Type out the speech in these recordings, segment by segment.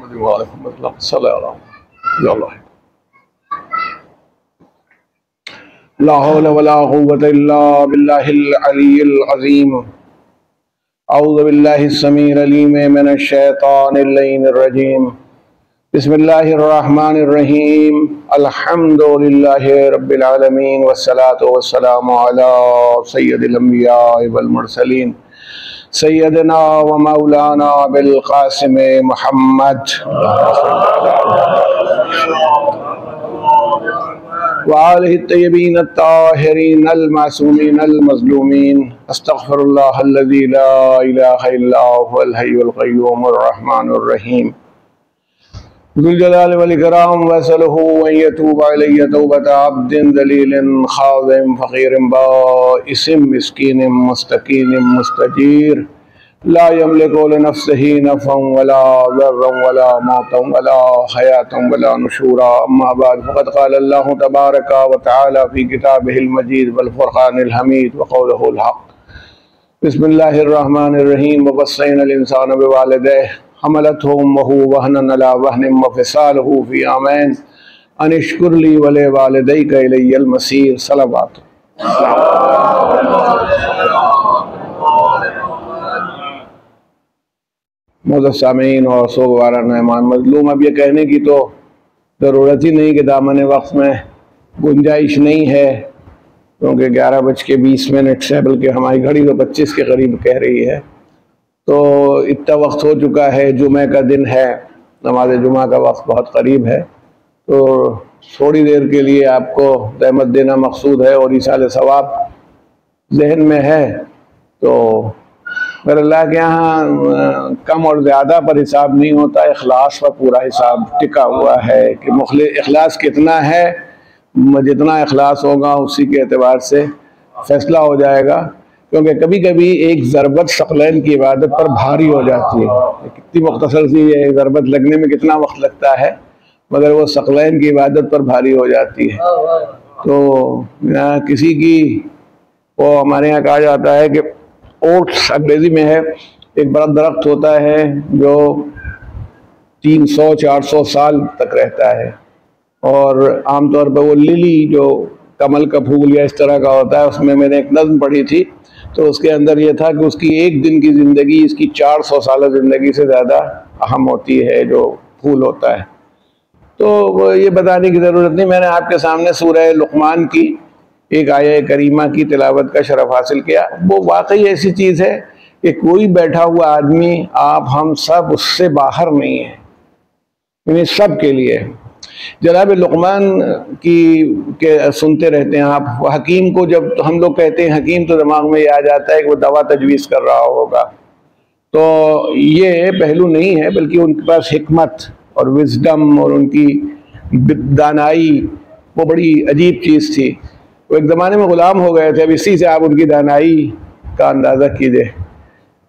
محمد وعلى محمد اللهم صل على محمد یا اللہ لا حول ولا قوة الا باللہ العلی العظیم اعوذ باللہ السمیع العلیم من الشیطان اللعین الرجیم بسم اللہ الرحمن الرحیم الحمد للہ رب العالمین والصلاة والسلام علی سید الانبیاء والمرسلین سیدنا و مولانا بالقاسم محمد وآلہ الطیبین الطاہرین المعصومین المظلومین استغفر اللہ الذی لا الہ الا هو الحی القیوم الرحمن الرحیم ذو الجلال والاکرام واسألہ ان یتوب علی توبۃ عبد ذلیل خاضع فقیر بائس مسکین مستکین مستجیر لا یملک لنفسہ نفعا ولا ضرا ولا موتا ولا حیاتا ولا نشورا اما بعد فقد قال اللہ تبارک وتعالی فی کتابہ المجید والفرقان الحمید وقولہ الحق بسم اللہ الرحمن الرحیم ووصینا الانسان بوالدیہ حملتہ امہ وہنا علی وہن وفصالہ فی عامین ان اشکر لی ولوالدیک الی المصیر صلوات معزز سامعین اور سوگواران مہمان مظلوم، اب یہ کہنے کی تو ضرورت ہی نہیں کہ دامن وقت میں گنجائش نہیں ہے، کیونکہ 11:20 ہے، بلکہ ہماری گھڑی تو 25 کے قریب کہہ رہی ہے، تو اتنا وقت ہو چکا ہے، جمعہ کا دن ہے، نماز جمعہ کا وقت بہت قریب ہے، تو تھوڑی دیر کے لیے آپ کو رحمت دینا مقصود ہے اور ایصال ثواب ذہن میں ہے، تو اگر اللہ کے یہاں کم اور زیادہ پر حساب نہیں ہوتا، اخلاص پر پورا حساب ٹکا ہوا ہے کہ اخلاص کتنا ہے، جتنا اخلاص ہوگا اسی کے اعتبار سے فیصلہ ہو جائے گا، کیونکہ کبھی کبھی ایک ضربت ثقلین کی عبادت پر بھاری ہو جاتی ہے، کتنی مختصر سی ہے ضربت لگنے میں کتنا وقت لگتا ہے، مگر وہ ثقلین کی عبادت پر بھاری ہو جاتی ہے، تو کسی کی وہ ہمارے یہاں کہا جاتا ہے کہ اوٹس انگریزی میں ہے، ایک بڑا درخت ہوتا ہے جو 300-400 سال تک رہتا ہے، اور عام طور پہ وہ للی جو کمل کا پھول یا اس طرح کا ہوتا ہے، اس میں میں نے ایک نظم پڑھی تھی، تو اس کے اندر یہ تھا کہ اس کی ایک دن کی زندگی اس کی 400 سالہ زندگی سے زیادہ اہم ہوتی ہے جو پھول ہوتا ہے۔ تو یہ بتانے کی ضرورت نہیں، میں نے آپ کے سامنے سورہ لقمان کی ایک آیہ کریمہ کی تلاوت کا شرف حاصل کیا۔ وہ واقعی ایسی چیز ہے کہ کوئی بیٹھا ہوا آدمی، آپ ہم سب اس سے باہر نہیں ہیں، یعنی سب کے لیے۔ جناب لقمان کی سنتے رہتے ہیں آپ، وہ حکیم کو جب ہم لوگ کہتے ہیں حکیم تو دماغ میں یہ آ جاتا ہے کہ وہ دوا تجویز کر رہا ہوگا، تو یہ پہلو نہیں ہے، بلکہ ان کے پاس حکمت اور وزڈم اور ان کی دانائی وہ بڑی عجیب چیز تھی۔ وہ ایک زمانے میں غلام ہو گئے تھے، اب اسی سے آپ ان کی دانائی کا اندازہ کیجئے،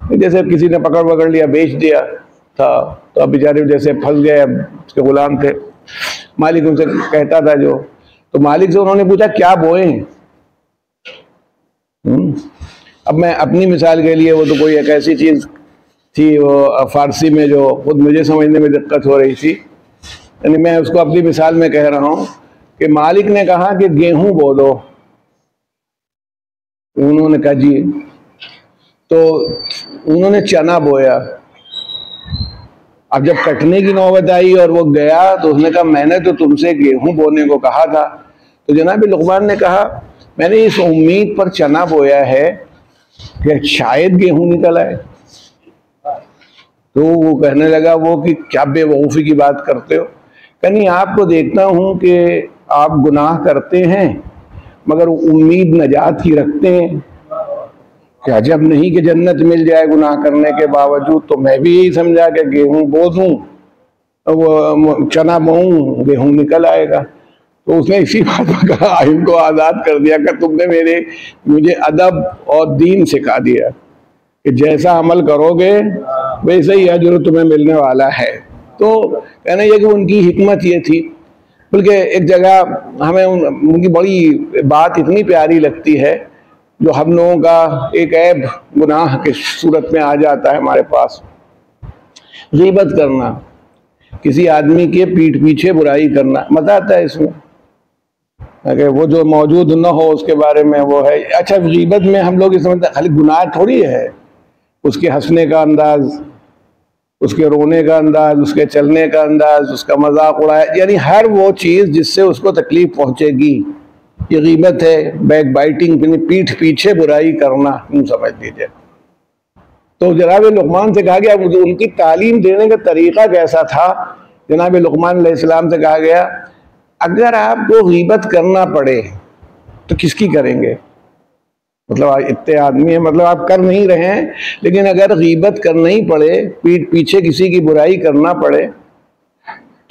جیسے کسی نے پکڑ لیا بیچ دیا تھا، تو اب بیچارے جیسے پھنس گئے، اب اس کے غلام تھے، مالک ان سے کہتا تھا جو، تو مالک سے انہوں نے پوچھا کیا بوئیں؟ اب میں اپنی مثال کے لیے، وہ تو کوئی ایک ایسی چیز تھی وہ فارسی میں جو خود مجھے سمجھنے میں دقت ہو رہی تھی، یعنی میں اس کو اپنی مثال میں کہہ رہا ہوں کہ مالک نے کہا کہ گیہوں بو دو، انہوں نے کہا جی، تو انہوں نے چنا بویا۔ اب جب کٹنے کی نوبت آئی اور وہ گیا تو اس نے کہا میں نے تو تم سے گیہوں بونے کو کہا تھا، تو جناب لقمان نے کہا میں نے اس امید پر چنا بویا ہے کہ شاید گیہوں نکل آئے۔ تو وہ کہنے لگا وہ کہ کیا بے وقوفی کی بات کرتے ہو، کہیں آپ کو دیکھتا ہوں کہ آپ گناہ کرتے ہیں مگر امید نجات کی رکھتے ہیں، کہ عجب نہیں کہ جنت مل جائے گناہ کرنے کے باوجود، تو میں بھی یہی سمجھا کہ گیہوں بو دوں، وہ چنا بوؤں، گیہوں نکل آئے گا۔ تو اس نے اسی بات پر کہا، ان کو آزاد کر دیا کہ تم نے مجھے ادب اور دین سکھا دیا کہ جیسا عمل کرو گے ویسے ہی اجر تمہیں ملنے والا ہے۔ تو کہنا یہ کہ ان کی حکمت یہ تھی، بلکہ ایک جگہ ہمیں ان کی بڑی بات اتنی پیاری لگتی ہے جو ہم لوگوں کا ایک عیب گناہ کے صورت میں آ جاتا ہے ہمارے پاس، غیبت کرنا۔ کسی آدمی کے پیٹھ پیچھے برائی کرنا مزہ آتا ہے اس میں، اگر وہ جو موجود نہ ہو اس کے بارے میں وہ ہے۔ اچھا غیبت میں ہم لوگ یہ سمجھتے ہیں خالی گناہ تھوڑی ہے، اس کے ہنسنے کا انداز، اس کے رونے کا انداز، اس کے چلنے کا انداز، اس کا مذاق اڑایا، یعنی ہر وہ چیز جس سے اس کو تکلیف پہنچے گی یہ غیبت ہے۔ بیک بائٹنگ، پیٹھ پیچھے برائی کرنا، یوں سمجھ لیجیے۔ تو جناب لقمان سے کہا گیا، ان کی تعلیم دینے کا طریقہ کیسا تھا؟ جناب لقمان علیہ السلام سے کہا گیا اگر آپ کو غیبت کرنا پڑے تو کس کی کریں گے؟ مطلب اتنے آدمی ہیں، مطلب آپ کر نہیں رہے ہیں، لیکن اگر غیبت کرنا ہی پڑے، پیٹھ پیچھے کسی کی برائی کرنا پڑے،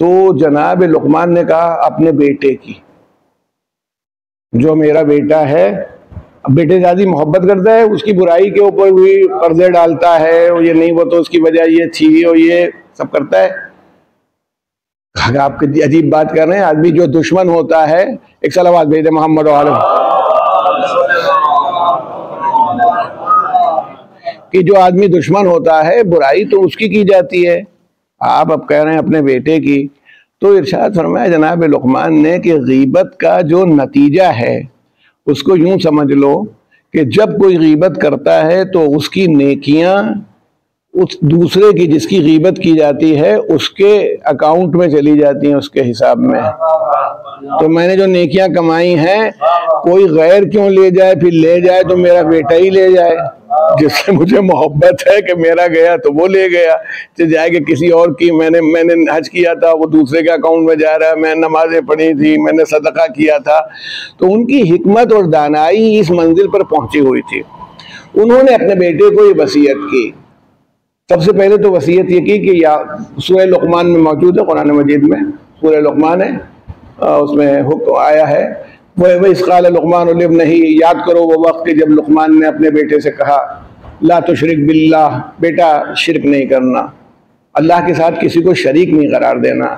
تو جناب لقمان نے کہا اپنے بیٹے کی، جو میرا بیٹا ہے، بیٹے سے زیادہ محبت کرتا ہے، اس کی برائی کے اوپر بھی پردے ڈالتا ہے، یہ نہیں وہ تو اس کی وجہ یہ تھی، اور یہ سب کرتا ہے۔ آپ کی عجیب بات کر رہے ہیں، آدمی جو دشمن ہوتا ہے، ایک صلوات بھیج دے محمد علیہ، کہ جو آدمی دشمن ہوتا ہے برائی تو اس کی جاتی ہے، آپ اب کہہ رہے ہیں اپنے بیٹے کی۔ تو ارشاد فرمایا جناب لقمان نے کہ غیبت کا جو نتیجہ ہے اس کو یوں سمجھ لو کہ جب کوئی غیبت کرتا ہے تو اس کی نیکیاں اس دوسرے کی جس کی غیبت کی جاتی ہے اس کے اکاؤنٹ میں چلی جاتی ہیں، اس کے حساب میں۔ تو میں نے جو نیکیاں کمائی ہیں کوئی غیر کیوں لے جائے، پھر لے جائے تو میرا بیٹا ہی لے جائے، جس سے مجھے محبت ہے کہ میرا گیا تو وہ لے گیا، جائے کہ کسی اور کی میں نے حج کیا تھا وہ دوسرے کے اکاؤنٹ میں جا رہا ہے، میں نے نمازیں پڑھی تھی، میں نے صدقہ کیا تھا۔ تو ان کی حکمت اور دانائی اس منزل پر پہنچی ہوئی تھی۔ انہوں نے اپنے بیٹے کو یہ وصیت کی، سب سے پہلے تو وصیت یہ کی کہ سورہ لقمان میں موجود ہے، قرآن مجید میں سورہ لقمان ہے، اس میں حکم آیا ہے وَإِذْ قَالَ لُقْمَانُ لِابْنِهِ، یاد کرو وہ وقت کہ جب لقمان نے اپنے بیٹے سے کہا لا تشرک باللہ، بیٹا شرک نہیں کرنا، اللہ کے ساتھ کسی کو شریک نہیں قرار دینا،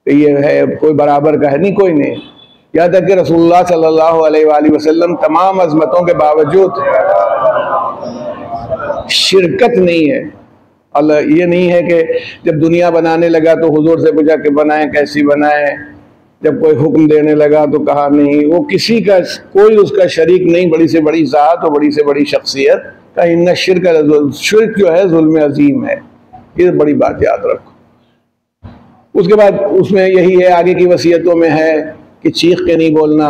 کہ یہ ہے کوئی برابر کا ہے نہیں، کوئی نہیں۔ یہاں تک کہ رسول اللہ صلی اللہ علیہ وآلہ وسلم تمام عظمتوں کے باوجود شرکت نہیں ہے۔ اللہ یہ نہیں ہے کہ جب دنیا بنانے لگا تو حضور سے پوچھا کہ بنائیں کیسی بنائیں، جب کوئی حکم دینے لگا تو کہا نہیں، وہ کسی کا کوئی اس کا شریک نہیں، بڑی سے بڑی ذات اور بڑی سے بڑی شخصیت کا ان شرک شرک جو ہے ظلم عظیم ہے، یہ بڑی بات یاد رکھو۔ اس کے بعد اس میں یہی ہے، آگے کی وصیتوں میں ہے کہ چیخ کے نہیں بولنا،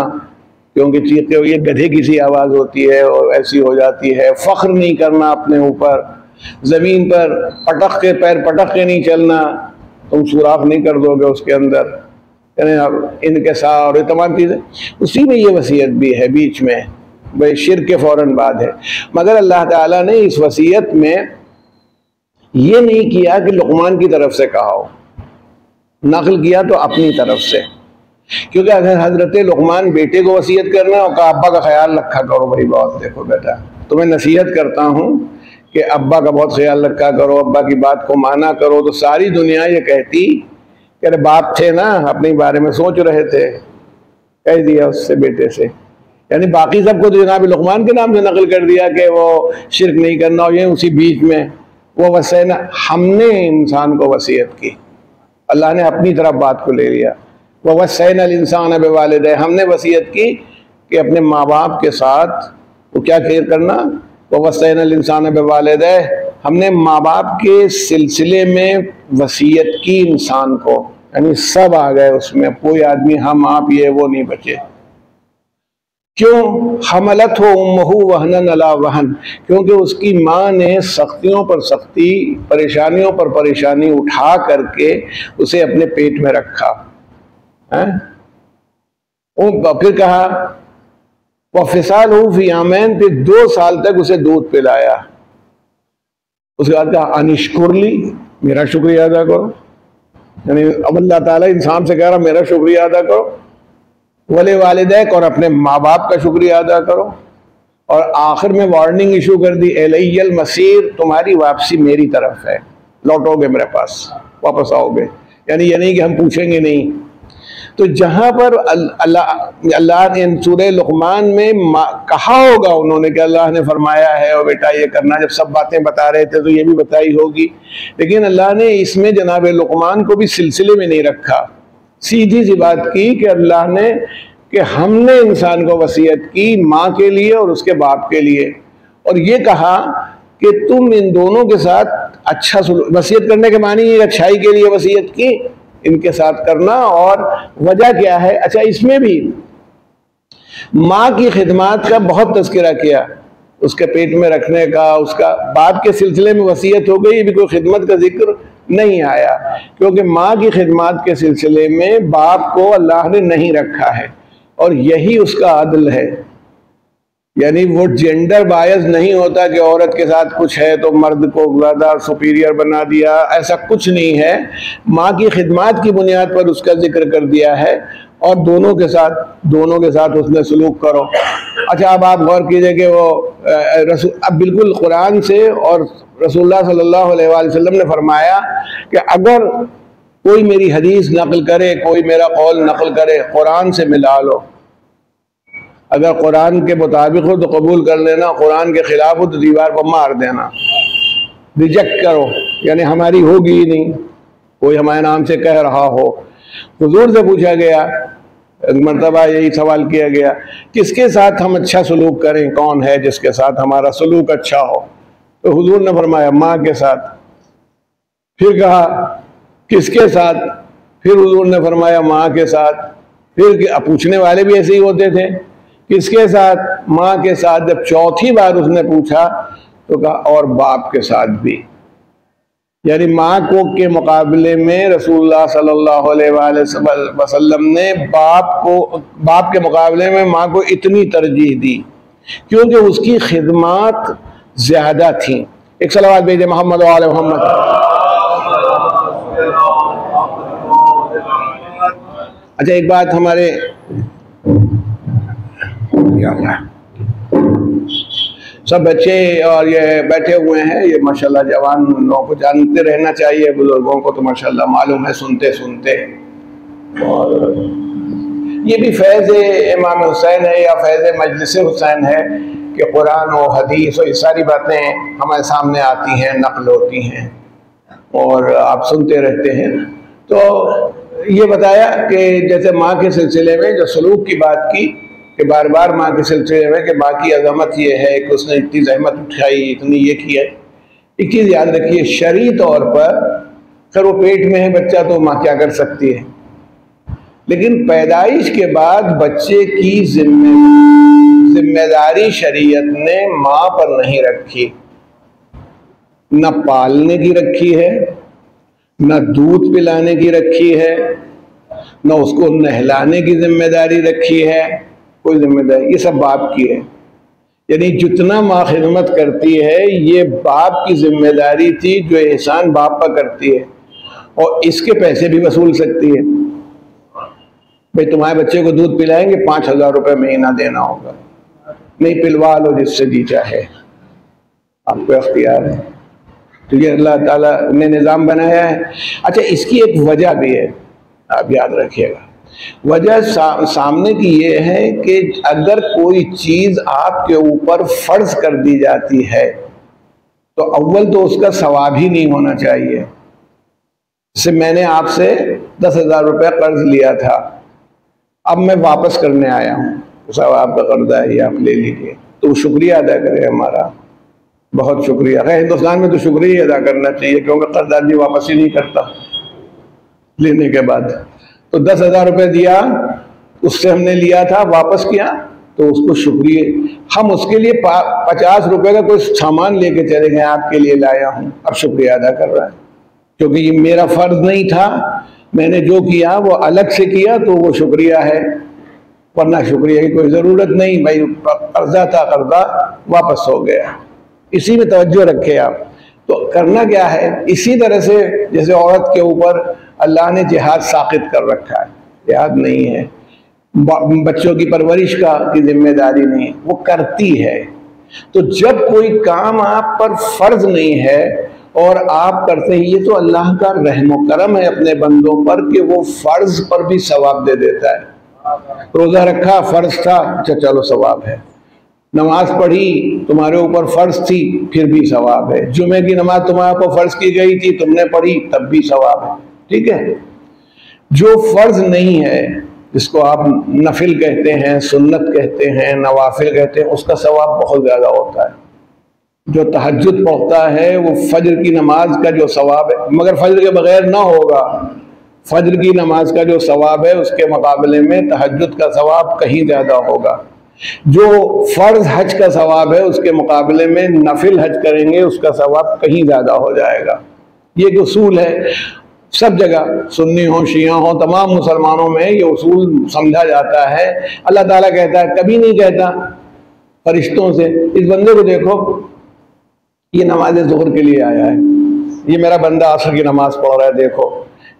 کیونکہ چیخ کے یہ گدھے کی سی آواز ہوتی ہے اور ایسی ہو جاتی ہے۔ فخر نہیں کرنا اپنے اوپر، زمین پر پٹخ کے پیر پٹخ کے نہیں چلنا، تم سوراخ نہیں کر دو گے اس کے اندر، یعنی انکسار اور تمام چیزیں۔ اسی میں یہ وصیت بھی ہے بیچ میں، بھئی شرک کے فوراً بعد ہے۔ مگر اللہ تعالیٰ نے اس وصیت میں یہ نہیں کیا کہ لقمان کی طرف سے کہا ہو، نقل کیا تو اپنی طرف سے، کیونکہ اگر حضرت لقمان بیٹے کو وصیت کرنا اور کہا ابا کا خیال رکھا کرو، بھائی بہت دیکھو بیٹا تمہیں نصیحت کرتا ہوں کہ ابا کا بہت خیال رکھا کرو، ابا کی بات کو مانا کرو، تو ساری دنیا یہ کہتی کہ ارے باپ تھے نا اپنے بارے میں سوچ رہے تھے، کہہ دیا اس سے بیٹے سے، یعنی باقی سب کو تو جناب لقمان کے نام سے نقل کر دیا کہ وہ شرک نہیں کرنا، اور یہ اسی بیچ میں وہ وصینا، ہم نے انسان کو وصیت کی، اللہ نے اپنی طرف بات کو لے لیا، وَوَصَّيْنَا الْإِنسَانَ بِوَالِدَيْهِ، ہم نے وصیت کی کہ اپنے ماں باپ کے ساتھ وہ کیا کرنا، وَوَصَّيْنَا الْإِنسَانَ بِوَالِدَيْهِ، ہم نے ماں باپ کے سلسلے میں وصیت کی انسان کو، یعنی سب آ گئے اس میں، کوئی آدمی ہم آپ یہ وہ نہیں بچے۔ کیوں؟ حملتہ امہ وہنا علی وہن، کیونکہ اس کی ماں نے سختیوں پر سختی، پریشانیوں پر پریشانی اٹھا کر کے اسے اپنے پیٹ میں رکھا، پھر کہا وَفِصَالُهُ فِي عَامَيْنِ، پھر 2 سال تک اسے دودھ پلایا، اس کے بعد کہا انشکر لی، میرا شکریہ ادا کرو، یعنی اب اللہ تعالیٰ انسان سے کہہ رہا میرا شکریہ ادا کرو، وَلِوَالِدَيْكَ، اور اپنے ماں باپ کا شکریہ ادا کرو، اور آخر میں وارننگ ایشو کر دی اِلَيَّ الْمَصِيرُ، تمہاری واپسی میری طرف ہے، لوٹو گے میرے پاس، واپس آؤ گے، یعنی یہ نہیں کہ ہم پوچھیں گے نہیں۔ تو جہاں پر اللہ نے سورہ لقمان میں کہا ہوگا انہوں نے کہ اللہ نے فرمایا ہے اور بیٹا یہ کرنا، جب سب باتیں بتا رہے تھے تو یہ بھی بتائی ہوگی، لیکن اللہ نے اس میں جناب لقمان کو بھی سلسلے میں نہیں رکھا، سیدھی سی بات کی کہ اللہ نے کہ ہم نے انسان کو وصیت کی ماں کے لیے اور اس کے باپ کے لیے، اور یہ کہا کہ تم ان دونوں کے ساتھ اچھا سلوک، وصیت کرنے کے معنی یہ اچھائی کے لیے وصیت کی ان کے ساتھ کرنا، اور وجہ کیا ہے؟ اچھا اس میں بھی ماں کی خدمات کا بہت تذکرہ کیا، اس کے پیٹ میں رکھنے کا، اس کا باپ کے سلسلے میں وصیت ہو گئی، بھی کوئی خدمت کا ذکر نہیں آیا، کیونکہ ماں کی خدمات کے سلسلے میں باپ کو اللہ نے نہیں رکھا ہے، اور یہی اس کا عدل ہے، یعنی وہ جینڈر بائز نہیں ہوتا کہ عورت کے ساتھ کچھ ہے تو مرد کو زیادہ سپیریئر بنا دیا، ایسا کچھ نہیں ہے، ماں کی خدمات کی بنیاد پر اس کا ذکر کر دیا ہے، اور دونوں کے ساتھ اس نے سلوک کرو۔ اچھا اب آپ غور کیجئے کہ وہ اب بالکل قرآن سے، اور رسول اللہ صلی اللہ علیہ وآلہ وسلم نے فرمایا کہ اگر کوئی میری حدیث نقل کرے، کوئی میرا قول نقل کرے، قرآن سے ملا لو، اگر قرآن کے مطابق ہو تو قبول کر لینا، قرآن کے خلاف ہو تو دیوار پر مار دینا، ریجیکٹ کرو، یعنی ہماری ہوگی ہی نہیں، کوئی ہمارے نام سے کہہ رہا ہو۔ حضور سے پوچھا گیا، ایک مرتبہ یہی سوال کیا گیا، کس کے ساتھ ہم اچھا سلوک کریں، کون ہے جس کے ساتھ ہمارا سلوک اچھا ہو؟ تو حضور نے فرمایا ماں کے ساتھ، پھر کہا کس کے ساتھ؟ پھر حضور نے فرمایا ماں کے ساتھ، پھر پوچھنے والے بھی ایسے ہی ہوتے تھے، کس کے ساتھ؟ ماں کے ساتھ۔ جب چوتھی بار اس نے پوچھا تو کہا اور باپ کے ساتھ بھی، یعنی ماں کو کے مقابلے میں رسول اللہ صلی اللہ علیہ وآلہ وسلم نے باپ کے مقابلے میں ماں کو اتنی ترجیح دی کیونکہ اس کی خدمات زیادہ تھیں۔ ایک صلوات بھیجے محمد و آل محمد۔ اچھا ایک بات، ہمارے سب بچے اور یہ بیٹھے ہوئے ہیں، یہ ماشاءاللہ جوان لوگوں کو جانتے رہنا چاہیے، بزرگوں کو تو ماشاءاللہ معلوم ہے سنتے سنتے، اور یہ بھی فیض امام حسین ہے یا فیض مجلس حسین ہے کہ قرآن و حدیث اور یہ ساری باتیں ہمارے سامنے آتی ہیں، نقل ہوتی ہیں اور آپ سنتے رہتے ہیں۔ تو یہ بتایا کہ جیسے ماں کے سلسلے میں جو سلوک کی بات کی کہ بار بار ماں کے سلسلے میں کہ ماں کی عظمت یہ ہے کہ اس نے اتنی زحمت اٹھائی، اتنی یہ کی ہے۔ ایک چیز یاد رکھیے، شرعی طور پر اگر وہ پیٹ میں ہے بچہ تو ماں کیا کر سکتی ہے، لیکن پیدائش کے بعد بچے کی ذمہ داری شریعت نے ماں پر نہیں رکھی، نہ پالنے کی رکھی ہے، نہ دودھ پلانے کی رکھی ہے، نہ اس کو نہلانے کی ذمہ داری رکھی ہے، کوئی ذمہ داری، یہ سب باپ کی ہے۔ یعنی جتنا ماں خدمت کرتی ہے یہ باپ کی ذمہ داری تھی، جو احسان باپ پر کرتی ہے، اور اس کے پیسے بھی وصول سکتی ہے۔ بھئی تمہارے بچے کو دودھ پلائیں گے 5,000 روپے مہینہ دینا ہوگا، نہیں پلوا لو جس سے جی چاہے، آپ کو اختیار ہے، تو یہ اللہ تعالیٰ نے نظام بنایا ہے۔ اچھا اس کی ایک وجہ بھی ہے، آپ یاد رکھیے گا، وجہ سامنے کی یہ ہے کہ اگر کوئی چیز آپ کے اوپر فرض کر دی جاتی ہے تو اول تو اس کا ثواب ہی نہیں ہونا چاہیے۔ جیسے میں نے آپ سے 10,000 روپے قرض لیا تھا، اب میں واپس کرنے آیا ہوں، ثواب کا قرض ہے یہ آپ لے لیجیے، تو شکریہ ادا کرے ہمارا، بہت شکریہ۔ ہندوستان میں تو شکریہ ادا کرنا چاہیے کیونکہ قرض آدمی واپس ہی نہیں کرتا لینے کے بعد۔ تو 10,000 روپے دیا، اس سے ہم نے لیا تھا، واپس کیا تو اس کو شکریہ، ہم اس کے لیے 50 روپے کا کوئی سامان لے کے چلے گئے، آپ کے لیے لایا ہوں، اب شکریہ ادا کر رہا ہے کیونکہ یہ میرا فرض نہیں تھا، میں نے جو کیا وہ الگ سے کیا تو وہ شکریہ ہے، ورنہ شکریہ کی کوئی ضرورت نہیں، بھائی قرضہ تھا، قرضہ واپس ہو گیا۔ اسی میں توجہ رکھے آپ۔ تو کرنا کیا ہے، اسی طرح سے جیسے عورت کے اوپر اللہ نے جہاد ساقط کر رکھا ہے، جہاد نہیں ہے، بچوں کی پرورش کی ذمہ داری نہیں، وہ کرتی ہے۔ تو جب کوئی کام آپ پر فرض نہیں ہے اور آپ کرتے ہیں، یہ تو اللہ کا رحم و کرم ہے اپنے بندوں پر کہ وہ فرض پر بھی ثواب دے دیتا ہے۔ روزہ رکھا، فرض تھا، اچھا چلو ثواب ہے۔ نماز پڑھی، تمہارے اوپر فرض تھی، پھر بھی ثواب ہے۔ جمعے کی نماز تمہارے اوپر فرض کی گئی تھی، تم نے پڑھی، تب بھی ثواب ہے۔ ٹھیک ہے۔ جو فرض نہیں ہے، جس کو آپ نفل کہتے ہیں، سنت کہتے ہیں، نوافل کہتے ہیں، اس کا ثواب بہت زیادہ ہوتا ہے۔ جو تہجد پڑھتا ہے وہ فجر کی نماز کا جو ثواب ہے، مگر فجر کے بغیر نہ ہوگا، فجر کی نماز کا جو ثواب ہے اس کے مقابلے میں تہجد کا ثواب کہیں زیادہ ہوگا۔ جو فرض حج کا ثواب ہے اس کے مقابلے میں نفل حج کریں گے، اس کا ثواب کہیں زیادہ ہو جائے گا۔ یہ ایک اصول ہے، سب جگہ سنی ہوں، شیعہ ہوں، تمام مسلمانوں میں یہ اصول سمجھا جاتا ہے۔ اللہ تعالیٰ کہتا ہے، کبھی نہیں کہتا فرشتوں سے، اس بندے کو دیکھو یہ نماز ظہر کے لیے آیا ہے، یہ میرا بندہ عصر کی نماز پڑھ رہا ہے، دیکھو۔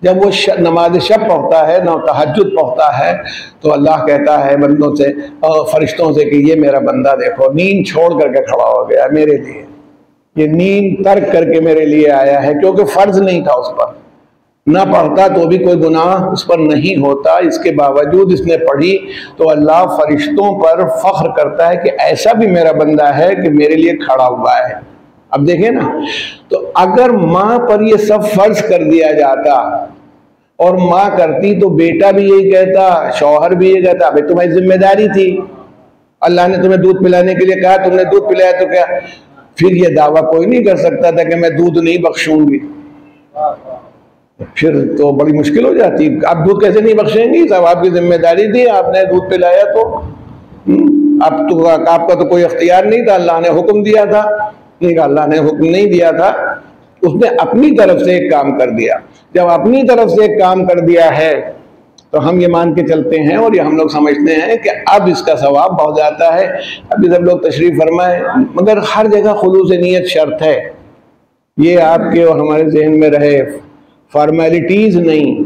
جب وہ نماز شب پڑھتا ہے، نہ تہجد پڑھتا ہے، تو اللہ کہتا ہے بندوں سے، فرشتوں سے کہ یہ میرا بندہ دیکھو نیند چھوڑ کر کے کھڑا ہو گیا میرے لیے، یہ نیند ترک کر کے میرے لیے آیا ہے، کیونکہ فرض نہیں تھا اس پر۔ نہ پڑھتا تو بھی کوئی گناہ اس پر نہیں ہوتا، اس کے باوجود اس نے پڑھی تو اللہ فرشتوں پر فخر کرتا ہے کہ ایسا بھی میرا بندہ ہے کہ میرے لیے کھڑا ہوا ہے۔ اب دیکھیں نا، تو اگر ماں پر یہ سب فرض کر دیا جاتا اور ماں کرتی تو بیٹا بھی یہی کہتا، شوہر بھی یہ کہتا، ابھی تمہاری ذمہ داری تھی، اللہ نے تمہیں دودھ پلانے کے لیے کہا، تم نے دودھ پلایا تو کیا؟ پھر یہ دعویٰ کوئی نہیں کر سکتا تھا کہ میں دودھ نہیں بخشوں گی، پھر تو بڑی مشکل ہو جاتی۔ آپ دودھ کیسے نہیں بخشیں گی؟ صاحب آپ کی ذمہ داری تھی، آپ نے دودھ پلایا تو اب تو آپ کا تو کوئی اختیار نہیں تھا، اللہ نے حکم دیا تھا۔ نہیں، اللہ نے حکم نہیں دیا تھا، اس نے اپنی طرف سے ایک کام کر دیا۔ جب اپنی طرف سے ایک کام کر دیا ہے تو ہم یہ مان کے چلتے ہیں اور یہ ہم لوگ سمجھتے ہیں کہ اب اس کا ثواب بہت جاتا ہے۔ ابھی سب لوگ تشریف فرمائے، مگر ہر جگہ خلوص نیت شرط ہے، یہ آپ کے اور ہمارے ذہن میں رہے، فارمیلٹیز نہیں،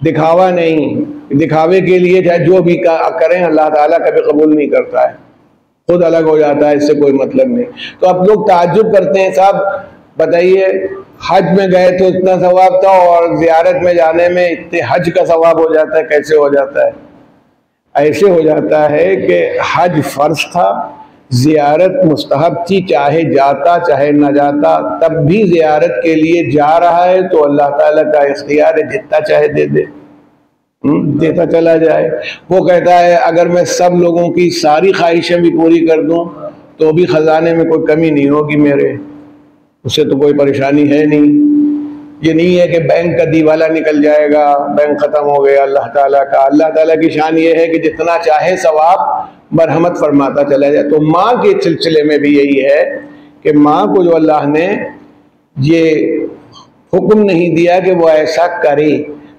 دکھاوا نہیں۔ دکھاوے کے لیے چاہے جو بھی کریں اللہ تعالیٰ کبھی قبول نہیں کرتا ہے، خود الگ ہو جاتا ہے، اس سے کوئی مطلب نہیں۔ تو اب لوگ تعجب کرتے ہیں، صاحب بتائیے حج میں گئے تو اتنا ثواب تھا اور زیارت میں جانے میں اتنے حج کا ثواب ہو جاتا ہے، کیسے ہو جاتا ہے؟ ایسے ہو جاتا ہے کہ حج فرض تھا، زیارت مستحب تھی، چاہے جاتا چاہے نہ جاتا، تب بھی زیارت کے لیے جا رہا ہے تو اللہ تعالیٰ کا اختیار ہے، جتنا چاہے دے دے، دیتا چلا جائے۔ وہ کہتا ہے اگر میں سب لوگوں کی ساری خواہشیں بھی پوری کر دوں تو بھی خزانے میں کوئی کمی نہیں ہوگی میرے، اس سے تو کوئی پریشانی ہے نہیں۔ یہ نہیں ہے کہ بینک کا دیوالہ نکل جائے گا، بینک ختم ہو گیا اللہ تعالیٰ کا۔ اللہ تعالیٰ کی شان یہ ہے کہ جتنا چاہے ثواب مرحمت فرماتا چلا جائے۔ تو ماں کے سلسلے میں بھی یہی ہے کہ ماں کو جو اللہ نے یہ حکم نہیں دیا کہ وہ ایسا کرے،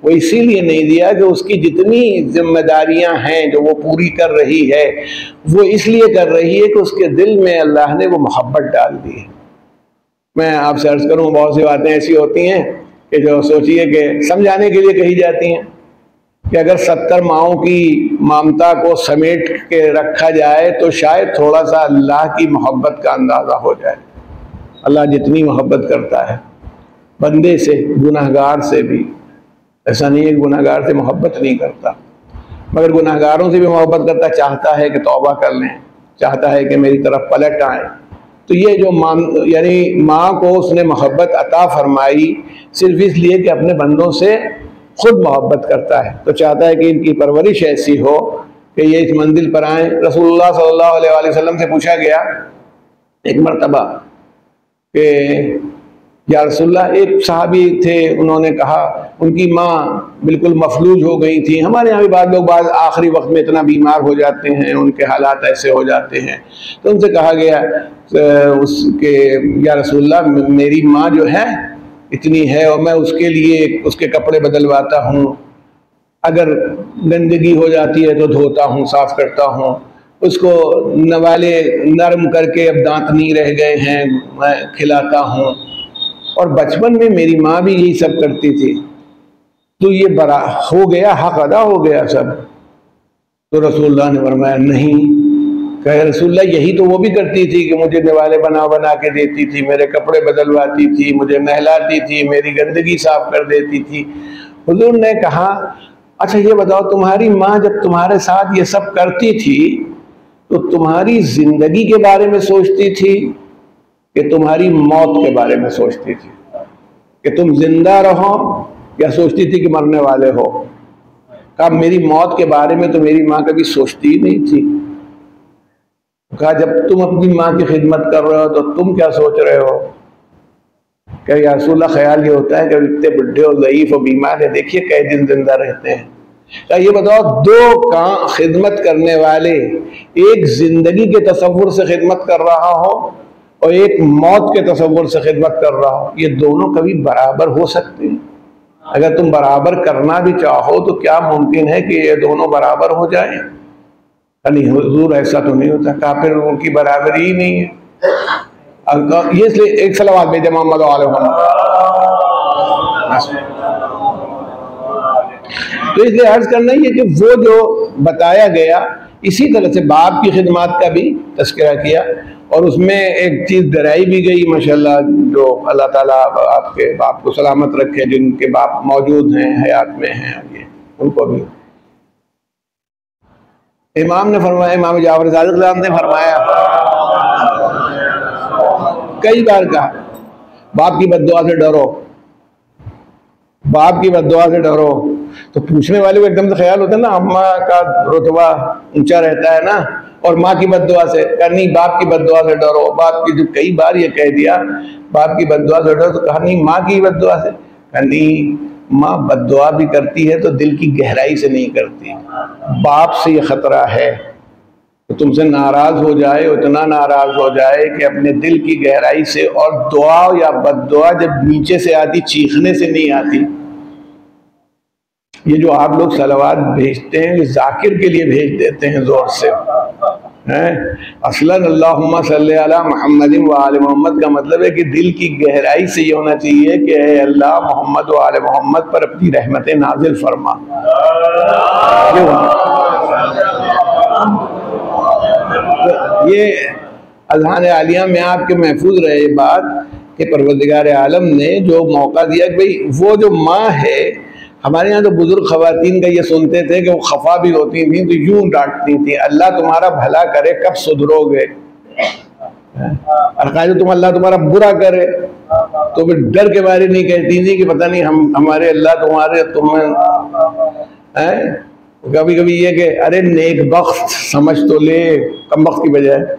وہ اسی لیے نہیں دیا کہ اس کی جتنی ذمہ داریاں ہیں جو وہ پوری کر رہی ہے، وہ اس لیے کر رہی ہے کہ اس کے دل میں اللہ نے وہ محبت ڈال دی ہے۔ میں آپ سے عرض کروں، بہت سی باتیں ایسی ہوتی ہیں کہ جو سوچیے کہ سمجھانے کے لیے کہی جاتی ہیں کہ اگر 70 ماؤں کی ممتا کو سمیٹ کے رکھا جائے تو شاید تھوڑا سا اللہ کی محبت کا اندازہ ہو جائے۔ اللہ جتنی محبت کرتا ہے بندے سے، گناہگار سے بھی، ایسا نہیں ہے کہ گناہگار سے محبت نہیں کرتا، مگر گناہگاروں سے بھی محبت کرتا، چاہتا ہے کہ توبہ کر لیں، چاہتا ہے کہ میری طرف پلٹ آئیں۔ تو یہ جو یعنی ماں کو اس نے محبت عطا فرمائی صرف اس لیے کہ اپنے بندوں سے خود محبت کرتا ہے، تو چاہتا ہے کہ ان کی پرورش ایسی ہو کہ یہ اس منزل پر آئیں۔ رسول اللہ صلی اللہ علیہ وآلہ وسلم سے پوچھا گیا ایک مرتبہ کہ یا رسول اللہ، ایک صحابی تھے، انہوں نے کہا ان کی ماں بالکل مفلوج ہو گئی تھی۔ ہمارے یہاں بھی بعض لوگ آخری وقت میں اتنا بیمار ہو جاتے ہیں، ان کے حالات ایسے ہو جاتے ہیں، تو ان سے کہا گیا کہ یا رسول اللہ میری ماں جو ہے اتنی ہے اور میں اس کے لیے اس کے کپڑے بدلواتا ہوں، اگر گندگی ہو جاتی ہے تو دھوتا ہوں، صاف کرتا ہوں، اس کو نوالے نرم کر کے اب دانت نہیں رہ گئے ہیں میں کھلاتا ہوں، اور بچپن میں میری ماں بھی یہی سب کرتی تھی، تو یہ بڑا ہو گیا، حق ادا ہو گیا سب۔ تو رسول اللہ نے فرمایا نہیں، کہ رسول اللہ یہی تو وہ بھی کرتی تھی کہ مجھے نوالے بنا بنا کے دیتی تھی، میرے کپڑے بدلواتی تھی، مجھے نہلاتی تھی، میری گندگی صاف کر دیتی تھی۔ حضور نے کہا اچھا یہ بتاؤ تمہاری ماں جب تمہارے ساتھ یہ سب کرتی تھی تو تمہاری زندگی کے بارے میں سوچتی تھی کہ تمہاری موت کے بارے میں سوچتی تھی، کہ تم زندہ رہو یا سوچتی تھی کہ مرنے والے ہو؟ کہا میری موت کے بارے میں تو میری ماں کبھی سوچتی ہی نہیں تھی۔ کہا جب تم اپنی ماں کی خدمت کر رہے ہو تو تم کیا سوچ رہے ہو؟ کہ یا رسول اللہ خیال یہ ہوتا ہے کہ اتنے بڈھے اور ضعیف اور بیمار ہیں، دیکھیے کئی دن زندہ رہتے ہیں۔ کہا یہ بتاؤ دو کام خدمت کرنے والے، ایک زندگی کے تصور سے خدمت کر رہا ہو اور ایک موت کے تصور سے خدمت کر رہا ہو، یہ دونوں کبھی برابر ہو سکتے ہیں؟ اگر تم برابر کرنا بھی چاہو تو کیا ممکن ہے کہ یہ دونوں برابر ہو جائیں؟ نہیں حضور ایسا تو نہیں ہوتا۔ کہا پھر ان کی برابری ہی نہیں ہے۔ یہ اس لیے ایک صلوات بھیجے محمد علیہ وسلم۔ تو اس لیے عرض کرنا یہ کہ وہ جو بتایا گیا، اسی طرح سے باپ کی خدمات کا بھی تذکرہ کیا، اور اس میں ایک چیز درائی بھی گئی ماشاءاللہ، جو اللہ تعالیٰ آپ کے باپ کو سلامت رکھے، جن کے باپ موجود ہیں حیات میں ہیں، ان کو بھی امام نے فرمایا، امام جعفر صادق نے فرمایا، کئی بار کہا باپ کی بد دعا سے ڈرو، باپ کی بد دعا سے ڈرو۔ تو پوچھنے والے کو ایک دم سے خیال ہوتا ہے نا اماں کا رتبہ اونچا رہتا ہے نا، اور ماں کی بد دعا سے، کہا نہیں باپ کی بد دعا سے ڈرو۔ باپ کی جو کئی بار یہ کہہ دیا باپ کی بد دعا سے ڈرو، تو کہا نہیں ماں کی بد دعا سے، کہا نہیں ماں بد دعا بھی کرتی ہے تو دل کی گہرائی سے نہیں کرتی، باپ سے یہ خطرہ ہے تو تم سے ناراض ہو جائے، اتنا ناراض ہو جائے کہ اپنے دل کی گہرائی سے، اور دعا یا بد دعا جب نیچے سے آتی چیخنے سے نہیں آتی۔ یہ جو آپ لوگ صلوات بھیجتے ہیں یہ ذاکر کے لیے بھیج دیتے ہیں زور سے، اصلاً اللہم صلی علی محمد و آل محمد کا مطلب ہے کہ دل کی گہرائی سے یہ ہونا چاہیے کہ اے اللہ محمد و آل محمد پر اپنی رحمت نازل فرما۔ یہ اذہان عالیہ میں آپ کے محفوظ رہے یہ بات کہ پروردگار عالم نے جو موقع دیا کہ بھئی وہ جو ماں ہے، ہمارے یہاں تو بزرگ خواتین کا یہ سنتے تھے کہ وہ خفا بھی ہوتی تھیں تو یوں ڈانٹتی تھیں، اللہ تمہارا بھلا کرے کب سدھرو گے، اور کہا تم اللہ تمہارا برا کرے تو پھر ڈر کے بارے نہیں کہتی تھی کہ پتہ نہیں ہمارے اللہ تمہارے تمہیں، کبھی کبھی یہ کہ ارے نیک بخت سمجھ تو لے کم بخت کی بجائے،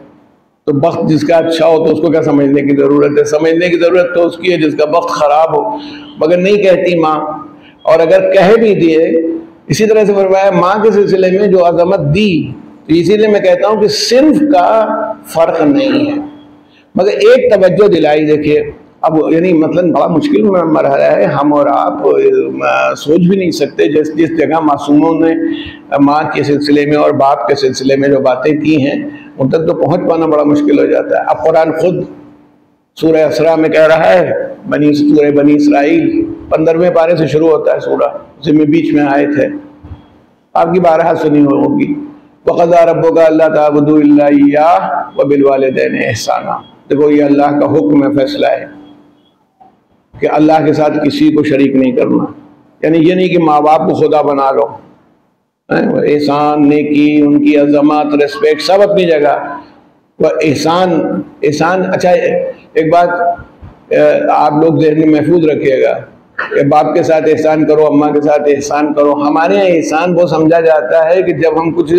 تو بخت جس کا اچھا ہو تو اس کو کیا سمجھنے کی ضرورت ہے؟ سمجھنے کی ضرورت تو اس کی ہے جس کا بخت خراب ہو، مگر نہیں کہتی ماں، اور اگر کہہ بھی دیے اسی طرح سے فرمایا ماں کے سلسلے میں جو عظمت دی، تو اسی لیے میں کہتا ہوں کہ صنف کا فرق نہیں ہے، مگر ایک توجہ دلائی دیکھیے اب، یعنی مثلاً بڑا مشکل مرحلہ ہے، ہم اور آپ سوچ بھی نہیں سکتے جس جگہ معصوموں نے ماں کے سلسلے میں اور باپ کے سلسلے میں جو باتیں کی ہیں ان تک تو پہنچ پانا بڑا مشکل ہو جاتا ہے۔ اب قرآن خود سورہ اسراء میں کہہ رہا ہے، سورہ بنی اسرائیل 15ویں پارے سے شروع ہوتا ہے سورہ، اسی میں بیچ میں آیت ہے، آپ کی بارہا سنی ہوگی، وَقَضَىٰ رَبُّكَ أَلَّا تَعْبُدُوا إِلَّا إِيَّاهُ وَبِالْوَالِدَيْنِ إِحْسَانًا۔ دیکھو یہ اللہ کا حکم ہے، فیصلہ ہے کہ اللہ کے ساتھ کسی کو شریک نہیں کرنا، یعنی یہ نہیں کہ ماں باپ کو خدا بنا لو، احسان، نیکی، ان کی عظمت، ریسپیکٹ سب اپنی جگہ، وہ احسان اچھا ایک بات آپ لوگ ذہن میں محفوظ رکھیے گا کہ باپ کے ساتھ احسان کرو، اماں کے ساتھ احسان کرو، ہمارے یہاں احسان وہ سمجھا جاتا ہے کہ جب ہم کچھ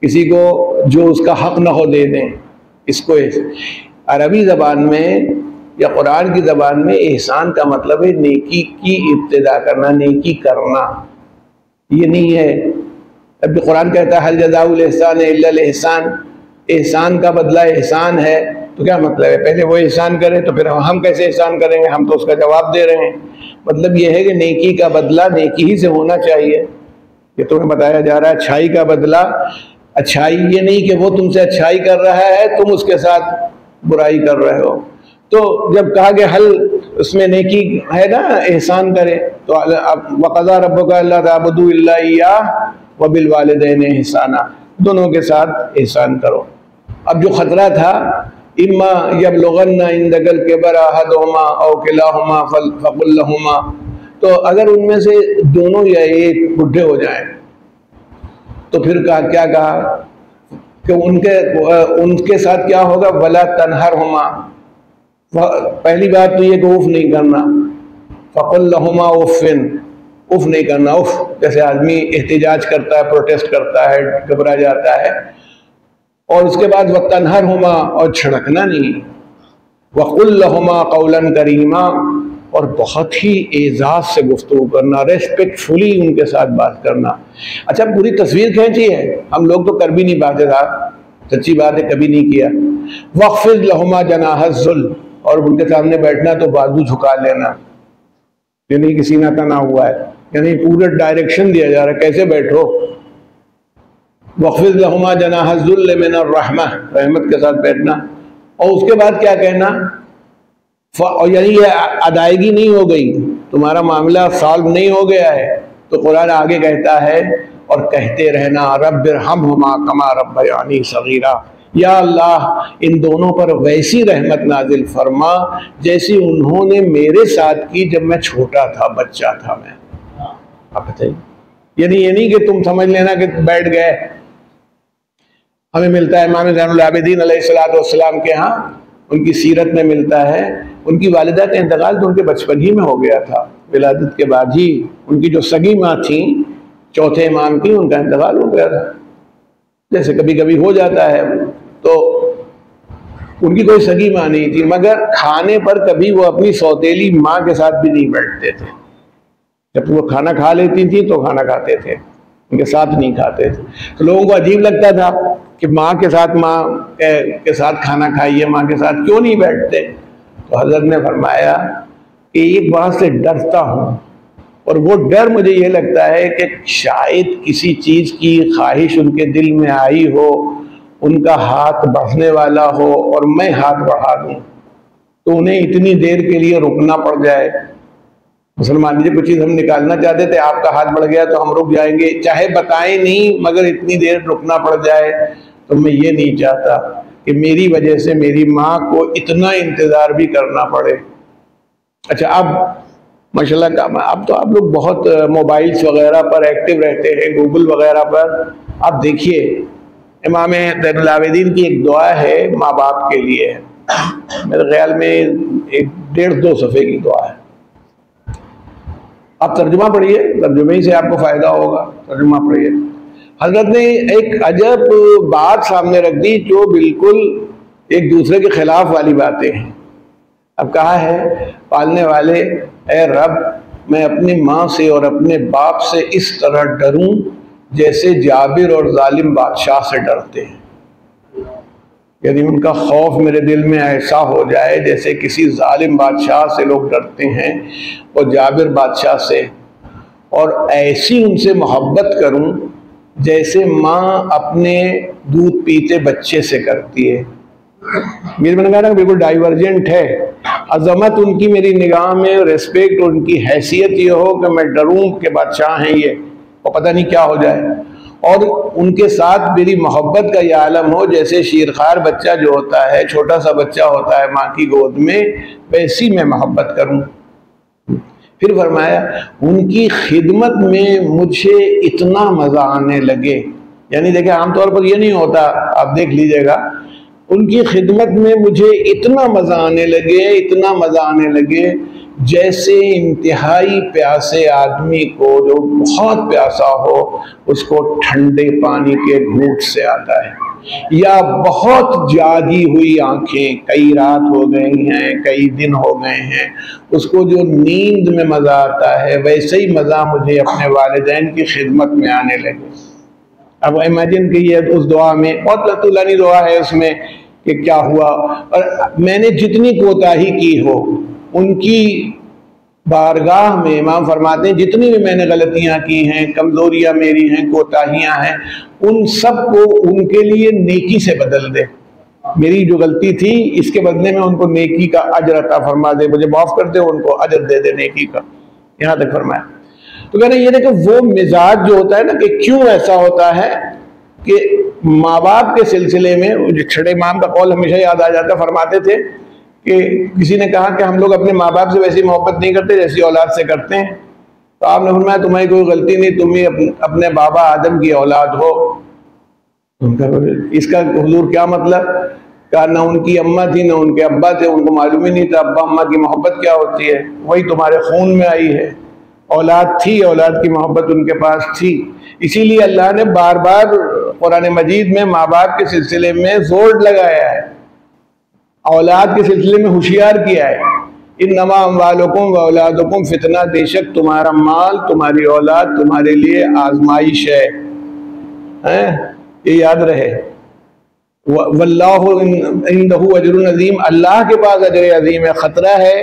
کسی کو جو اس کا حق نہ ہو دے دیں، اس کو عربی زبان میں یا قرآن کی زبان میں احسان کا مطلب ہے نیکی کی ابتدا کرنا، نیکی کرنا، یہ نہیں ہے۔ اب قرآن کہتا ہے حل جزاء الاحسان الا الاحسان، احسان کا بدلہ احسان ہے، تو کیا مطلب ہے؟ پہلے وہ احسان کرے تو پھر ہم کیسے احسان کریں گے؟ ہم تو اس کا جواب دے رہے ہیں۔ مطلب یہ ہے کہ نیکی کا بدلہ نیکی ہی سے ہونا چاہیے، یہ تمہیں بتایا جا رہا ہے۔ اچھائی کا بدلہ اچھائی، یہ نہیں کہ وہ تم سے اچھائی کر رہا ہے تم اس کے ساتھ برائی کر رہے ہو۔ تو جب کہا کہ حل اس میں نیکی ہے نا، احسان کرے، تو وَقَضَىٰ رَبُّكَ أَلَّا تَعْبُدُوا إِلَّا إِيَّاهُ وَبِالْوَالِدَيْنِ إِحْسَانًا، دونوں کے ساتھ احسان کرو۔ اب جو خطرہ تھا اما یبلغن عندک الکبر احدہما او کلاہما فقل لہما، تو اگر ان میں سے دونوں یا ایک بڈھے ہو جائیں تو پھر کیا کہا کہ ان کے ساتھ کیا ہوگا، ولا تنہرہما، پہلی بات تو یہ کہ اف نہیں کرنا، فقل لہما افن، اف نہیں کرنا، اف جیسے آدمی احتجاج کرتا ہے، پروٹیسٹ کرتا ہے، گھبرا جاتا ہے، اور اس کے بعد وَتَنْهَرْهُمَا، اور چھڑکنا نہیں، وَقُلْ لَهُمَا قَوْلًا كَرِيمًا، اور بہت ہی اعزاز سے گفتگو کرنا، ریسپیکٹفلی ان کے ساتھ بات کرنا۔ اچھا پوری تصویر کھینچی ہے، ہم لوگ تو کر بھی نہیں پاتے تھا، سچی بات ہے کبھی نہیں کیا۔ وَخْفِضْ لَهُمَا جَنَاحَ الذُّلِّ، اور ان کے سامنے بیٹھنا تو بازو جھکا لینا، یعنی کہ سینہ تنا ہوا ہے، یعنی پورا ڈائریکشن دیا جا رہا ہے کیسے بیٹھو۔ وَخْفِضْ لَهُمَا جَنَاحَ الذُّلِّ مِنَ الرَّحْمَةِ، رحمت کے ساتھ بیٹھنا، اور اس کے بعد کیا کہنا، یعنی یہ ادائیگی نہیں ہو گئی، تمہارا معاملہ سالو نہیں ہو گیا ہے، تو قرآن آگے کہتا ہے اور کہتے رہنا رب ارحمہما کما ربیانی صغیرا، یا اللہ ان دونوں پر ویسی رحمت نازل فرما جیسی انہوں نے میرے ساتھ کی جب میں چھوٹا تھا، بچہ تھا میں۔ آپ بتائیے، یعنی یہ نہیں کہ تم سمجھ لینا کہ بیٹھ گئے۔ ہمیں ملتا ہے امام زین العابدین علیہ السلام کے ہاں، ان کی سیرت میں ملتا ہے ان کی والدہ کا انتقال تو ان کے بچپن ہی میں ہو گیا تھا، ولادت کے بعد ہی ان کی جو سگی ماں تھیں، چوتھے امام کی، ان کا انتقال ہو گیا تھا، جیسے کبھی کبھی ہو جاتا ہے۔ تو ان کی کوئی سگی ماں نہیں تھی، مگر کھانے پر کبھی وہ اپنی سوتیلی ماں کے ساتھ بھی نہیں بیٹھتے تھے، جب وہ کھانا کھا لیتی تھی تو کھانا کھاتے تھے، ان کے ساتھ نہیں کھاتے تھے۔ تو لوگوں کو عجیب لگتا تھا کہ ماں کے ساتھ کھانا کھائیے، ماں کے ساتھ کیوں نہیں بیٹھتے؟ تو حضرت نے فرمایا کہ ایک بات سے ڈرتا ہوں، اور وہ ڈر مجھے یہ لگتا ہے کہ شاید کسی چیز کی خواہش ان کے دل میں آئی ہو، ان کا ہاتھ بڑھنے والا ہو اور میں ہاتھ بڑھا دوں تو انہیں اتنی دیر کے لیے رکنا پڑ جائے۔ مسلمان جی، کچھ چیز ہم نکالنا چاہتے تھے، آپ کا ہاتھ بڑھ گیا تو ہم رک جائیں گے، چاہے بتائیں نہیں مگر اتنی دیر رکنا پڑ جائے، تو میں یہ نہیں چاہتا کہ میری وجہ سے میری ماں کو اتنا انتظار بھی کرنا پڑے۔ اچھا اب ماشاءاللہ اب تو آپ لوگ بہت موبائلز وغیرہ پر ایکٹیو رہتے ہیں، گوگل وغیرہ پر، آپ دیکھیے امام زین العابدین کی ایک دعا ہے ماں باپ کے لیے، میرے خیال میں 1.5-2 صفحے کی دعا ہے، آپ ترجمہ پڑھیے، ترجمے ہی سے آپ کو فائدہ ہوگا، ترجمہ پڑھیے۔ حضرت نے ایک عجب بات سامنے رکھ دی جو بالکل ایک دوسرے کے خلاف والی باتیں ہیں۔ اب کہا ہے پالنے والے، اے رب میں اپنی ماں سے اور اپنے باپ سے اس طرح ڈروں جیسے جابر اور ظالم بادشاہ سے ڈرتے ہیں، یعنی ان کا خوف میرے دل میں ایسا ہو جائے جیسے کسی ظالم بادشاہ سے لوگ ڈرتے ہیں اور جابر بادشاہ سے، اور ایسی ان سے محبت کروں جیسے ماں اپنے دودھ پیتے بچے سے کرتی ہے۔ میرے میں نے کہا نا بالکل ڈائیورجنٹ ہے، عظمت ان کی میری نگاہ میں، ریسپیکٹ ان کی حیثیت یہ ہو کہ میں ڈروں کہ بادشاہ ہیں یہ اور پتہ نہیں کیا ہو جائے، اور ان کے ساتھ میری محبت کا یہ عالم ہو جیسے شیرخوار بچہ جو ہوتا ہے، چھوٹا سا بچہ ہوتا ہے ماں کی گود میں، ویسی میں محبت کروں۔ پھر فرمایا ان کی خدمت میں مجھے اتنا مزہ آنے لگے، یعنی دیکھیں عام طور پر یہ نہیں ہوتا، آپ دیکھ لیجئے گا، ان کی خدمت میں مجھے اتنا مزہ آنے لگے، اتنا مزہ آنے لگے جیسے انتہائی پیاسے آدمی کو جو بہت پیاسا ہو اس کو ٹھنڈے پانی کے گھونٹ سے آتا ہے، یا بہت جاگی ہوئی آنکھیں، کئی رات ہو گئی ہیں، کئی دن ہو گئے ہیں، اس کو جو نیند میں مزہ آتا ہے، ویسے ہی مزہ مجھے اپنے والدین کی خدمت میں آنے لگے۔ اب امیجن کیجیے اس دعا میں، بہت طولانی دعا ہے اس میں کہ کیا ہوا، اور میں نے جتنی کوتاہی کی ہو ان کی بارگاہ میں، امام فرماتے ہیں جتنی بھی میں نے غلطیاں کی ہیں، کمزوریاں میری ہیں، کوتاہیاں ہیں، ان سب کو ان کے لیے نیکی سے بدل دے، میری جو غلطی تھی اس کے بدلے میں ان کو نیکی کا اجر عطا فرما دے، مجھے معاف کر دے، ان کو اجر دے دے نیکی کا، یہاں تک فرمایا۔ تو کہنا یہ دیکھو وہ مزاج جو ہوتا ہے نا کہ کیوں ایسا ہوتا ہے کہ ماں باپ کے سلسلے میں چھٹے امام کا قول ہمیشہ یاد آ جاتا، فرماتے تھے کہ کسی نے کہا کہ ہم لوگ اپنے ماں باپ سے ویسی محبت نہیں کرتے جیسی اولاد سے کرتے ہیں، تو آپ نے فرمایا تمہاری کوئی غلطی نہیں، تم ہی اپنے بابا آدم کی اولاد ہو۔ اس کا حضور کیا مطلب؟ کہا نہ ان کی اماں تھی نہ ان کے ابا تھے، ان کو معلوم ہی نہیں تھا ابا اماں کی محبت کیا ہوتی ہے، وہی تمہارے خون میں آئی ہے، اولاد تھی، اولاد کی محبت ان کے پاس تھی۔ اسی لیے اللہ نے بار بار قرآن مجید میں ماں باپ کے سلسلے میں زور لگایا ہے، اولاد کے سلسلے میں ہوشیار کیا ہے، انما اموالکم و اولادکم فتنہ، بے شک تمہارا مال تمہاری اولاد تمہارے لیے آزمائش ہے، یہ یاد رہے۔ واللہ عندہ اجر عظیم، اللہ کے پاس اجر عظیم ہے۔ خطرہ ہے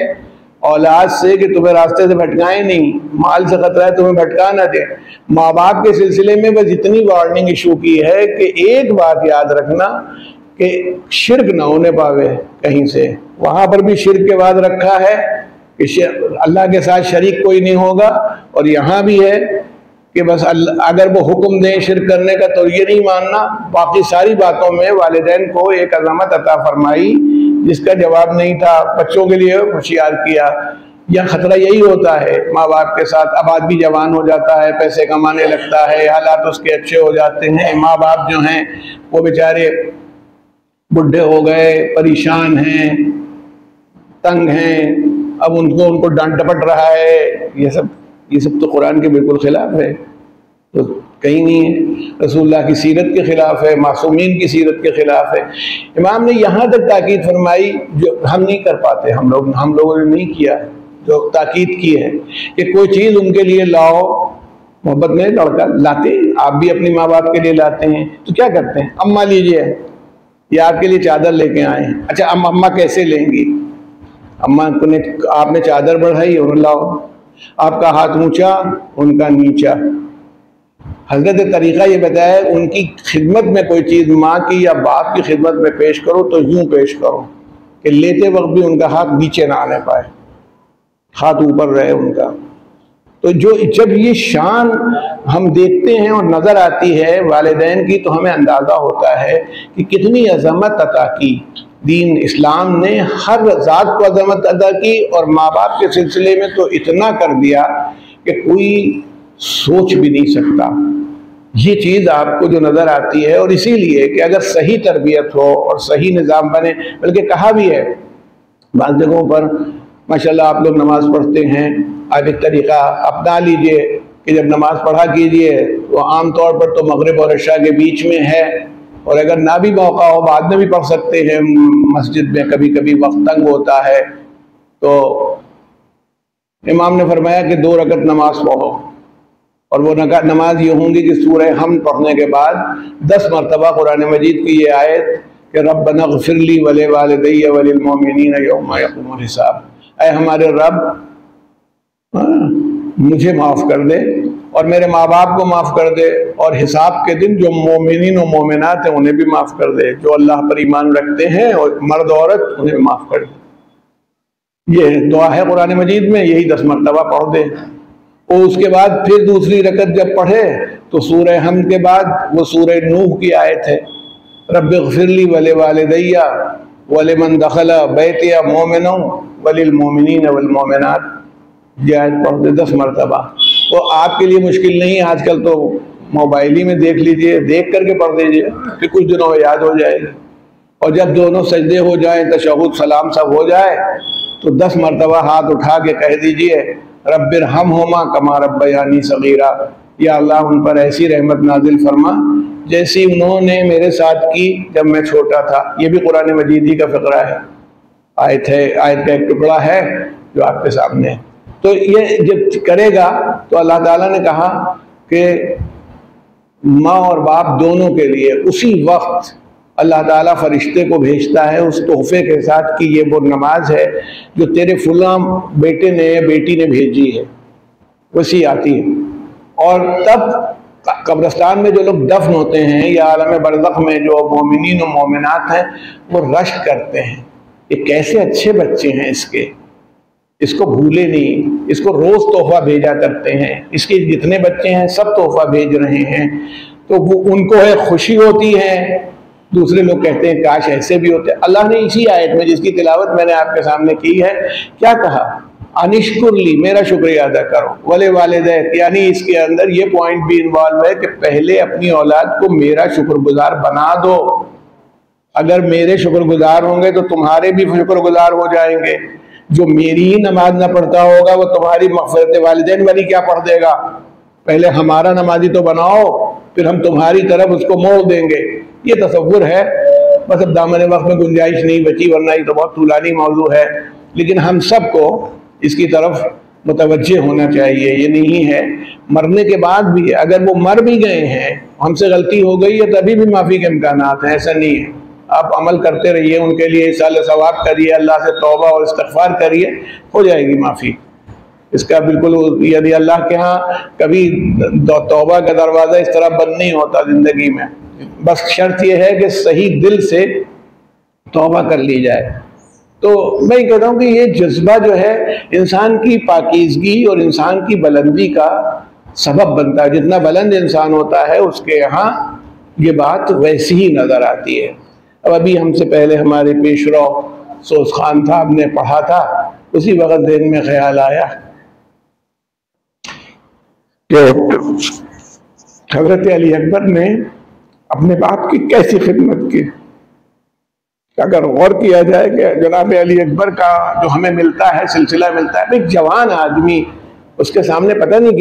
اولاد سے کہ تمہیں راستے سے بھٹکائیں نہیں، مال سے خطرہ ہے تمہیں بھٹکا نہ دے۔ ماں باپ کے سلسلے میں بس اتنی وارننگ ایشو کی ہے کہ ایک بات یاد رکھنا کہ شرک نہ ہونے پاوے کہیں سے، وہاں پر بھی شرک کے بعد رکھا ہے کہ اللہ کے ساتھ شریک کوئی نہیں ہوگا، اور یہاں بھی ہے کہ بس اگر وہ حکم دیں شرک کرنے کا تو یہ نہیں ماننا۔ باقی ساری باتوں میں والدین کو ایک عظمت عطا فرمائی جس کا جواب نہیں تھا، بچوں کے لیے ہوشیار کیا۔ یا خطرہ یہی ہوتا ہے ماں باپ کے ساتھ، اب آدمی جوان ہو جاتا ہے، پیسے کمانے لگتا ہے، حالات اس کے اچھے ہو جاتے ہیں، ماں باپ جو ہیں وہ بیچارے بڈھے ہو گئے، پریشان ہیں، تنگ ہیں، اب ان کو ڈانٹ ڈپٹ رہا ہے، یہ سب تو قرآن کے بالکل خلاف ہے، تو کہیں نہیں ہے، رسول اللہ کی سیرت کے خلاف ہے، معصومین کی سیرت کے خلاف ہے۔ امام نے یہاں تک تاکید فرمائی جو ہم نہیں کر پاتے، ہم لوگوں نے نہیں کیا، جو تاکید کی ہے کہ کوئی چیز ان کے لیے لاؤ، محبت میں لڑکا لاتے، آپ بھی اپنی ماں باپ کے لیے لاتے ہیں، تو کیا کرتے ہیں؟ اماں لیجئے، یہ آپ کے لیے چادر لے کے آئے ہیں، اچھا اماں کیسے لیں گی؟ اماں نے آپ نے چادر بڑھائی اور لاؤ، آپ کا ہاتھ اونچا ان کا نیچا۔ حضرت طریقہ یہ بتایا ان کی خدمت میں کوئی چیز ماں کی یا باپ کی خدمت میں پیش کرو تو یوں پیش کرو کہ لیتے وقت بھی ان کا ہاتھ نیچے نہ آنے پائے، ہاتھ اوپر رہے ان کا۔ تو جب یہ شان ہم دیکھتے ہیں اور نظر آتی ہے والدین کی تو ہمیں اندازہ ہوتا ہے کہ کتنی عظمت عطا کی دین اسلام نے، ہر ذات کو عظمت عطا کی، اور ماں باپ کے سلسلے میں تو اتنا کر دیا کہ کوئی سوچ بھی نہیں سکتا۔ یہ چیز آپ کو جو نظر آتی ہے، اور اسی لیے کہ اگر صحیح تربیت ہو اور صحیح نظام بنے، بلکہ کہا بھی ہے بعض جگہوں پر، ماشاءاللہ آپ لوگ نماز پڑھتے ہیں، آپ ایک طریقہ اپنا لیجئے کہ جب نماز پڑھا کیجئے تو عام طور پر تو مغرب اور عشاء کے بیچ میں ہے، اور اگر نہ بھی موقع ہو بعد میں بھی پڑھ سکتے ہیں، مسجد میں کبھی کبھی وقت تنگ ہوتا ہے تو امام نے فرمایا کہ 2 رکعت نماز پڑھو، اور وہ نماز یہ ہوں گی کہ سورہ حمد پڑھنے کے بعد 10 مرتبہ قرآن مجید کی یہ آیت کہ ربنا اغفر لی ولوالدی وللمؤمنین یوم یقوم الحساب، اے ہمارے رب مجھے معاف کر دے اور میرے ماں باپ کو معاف کر دے، اور حساب کے دن جو مومنین و مومنات ہیں انہیں بھی معاف کر دے، جو اللہ پر ایمان رکھتے ہیں اور مرد عورت انہیں معاف کر دے۔ یہ دعا ہے قرآن مجید میں، یہی 10 مرتبہ پڑھ دے، اور اس کے بعد پھر دوسری رکعت جب پڑھے تو سورہ حمد کے بعد وہ سورہ نوح کی آیت ہے رب اغفر لی ولوالدی ولمن دخل بیتی مؤمنا وللمؤمنین والمؤمنات، یہ آیت پڑھ دے 10 مرتبہ۔ تو آپ کے لیے مشکل نہیں، آج کل تو موبائل ہی میں دیکھ لیجئے، دیکھ کر کے پڑھ دیجئے کہ کچھ دنوں میں یاد ہو جائے گی، اور جب دونوں سجدے ہو جائیں تشہد سلام سب ہو جائے تو 10 مرتبہ ہاتھ اٹھا کے کہہ دیجئے رب ارحمہما کما ربیانی صغیرا، یا اللہ ان پر ایسی رحمت نازل فرما جیسی انہوں نے میرے ساتھ کی جب میں چھوٹا تھا۔ یہ بھی قرآن مجید ہی کا فقرہ ہے، آیت کا ایک ٹکڑا ہے جو آپ کے سامنے ہے۔ تو یہ جب کرے گا تو اللہ تعالیٰ نے کہا کہ ماں اور باپ دونوں کے لیے اسی وقت اللہ تعالیٰ فرشتے کو بھیجتا ہے اس تحفے کے ساتھ کہ یہ وہ نماز ہے جو تیرے فلاں بیٹے نے یا بیٹی نے بھیجی ہے، ویسی آتی ہے۔ اور تب قبرستان میں جو لوگ دفن ہوتے ہیں یا عالم برزخ میں جو مومنین و مومنات ہیں وہ رشک کرتے ہیں، یہ کیسے اچھے بچے ہیں اس کو بھولے نہیں، اس کو روز تحفہ بھیجا کرتے ہیں، اس کے جتنے بچے ہیں سب تحفہ بھیج رہے ہیں۔ تو وہ ان کو ایک خوشی ہوتی ہے، دوسرے لوگ کہتے ہیں کاش ایسے بھی ہوتے۔ اللہ نے اسی آیت میں جس کی تلاوت میں نے آپ کے سامنے کی ہے کیا کہا؟ انشکر لی، میرا شکریہ ادا کرو، ولی والدیک، یعنی اس کے اندر یہ پوائنٹ بھی انوالو ہے کہ پہلے اپنی اولاد کو میرا شکر گزار بنا دو۔ اگر میرے شکر گزار ہوں گے تو تمہارے بھی شکر گزار ہو جائیں گے۔ جو میری ہی نماز نہ پڑھتا ہوگا وہ تمہاری مغفرت والدین والی کیا پڑھ دے گا؟ پہلے ہمارا نمازی تو بناؤ، پھر ہم تمہاری طرف اس کو موڑ دیں گے۔ یہ تصور ہے، بس اب دامن وقت میں گنجائش نہیں بچی، ورنہ یہ تو بہت طولانی موضوع ہے، لیکن ہم سب کو اس کی طرف متوجہ ہونا چاہیے۔ یہ نہیں ہے مرنے کے بعد بھی، اگر وہ مر بھی گئے ہیں، ہم سے غلطی ہو گئی ہے، تبھی بھی معافی کے امکانات ہیں، ایسا نہیں ہے۔ آپ عمل کرتے رہیے، ان کے لیے ایصال ثواب کریے، اللہ سے توبہ اور استغفار کریے، ہو جائے گی معافی۔ اس کا بالکل، یعنی اللہ کے ہاں کبھی توبہ کا دروازہ اس طرح بند نہیں ہوتا زندگی میں، بس شرط یہ ہے کہ صحیح دل سے توبہ کر لی جائے۔ تو میں یہ کہتا ہوں کہ یہ جذبہ جو ہے انسان کی پاکیزگی اور انسان کی بلندی کا سبب بنتا ہے۔ جتنا بلند انسان ہوتا ہے اس کے یہاں یہ بات ویسی ہی نظر آتی ہے۔ اب ابھی ہم سے پہلے ہمارے پیشرو سوز خان صاحب نے پڑھا تھا، اسی وقت ذہن میں خیال آیا کہ حضرت علی اکبر نے اپنے باپ کی کیسی خدمت کی۔ اگر غور کیا جائے کہ جناب علی اکبر کا جو ہمیں ملتا ہے، سلسلہ ملتا ہے، ایک جوان آدمی، اس کے سامنے پتہ نہیں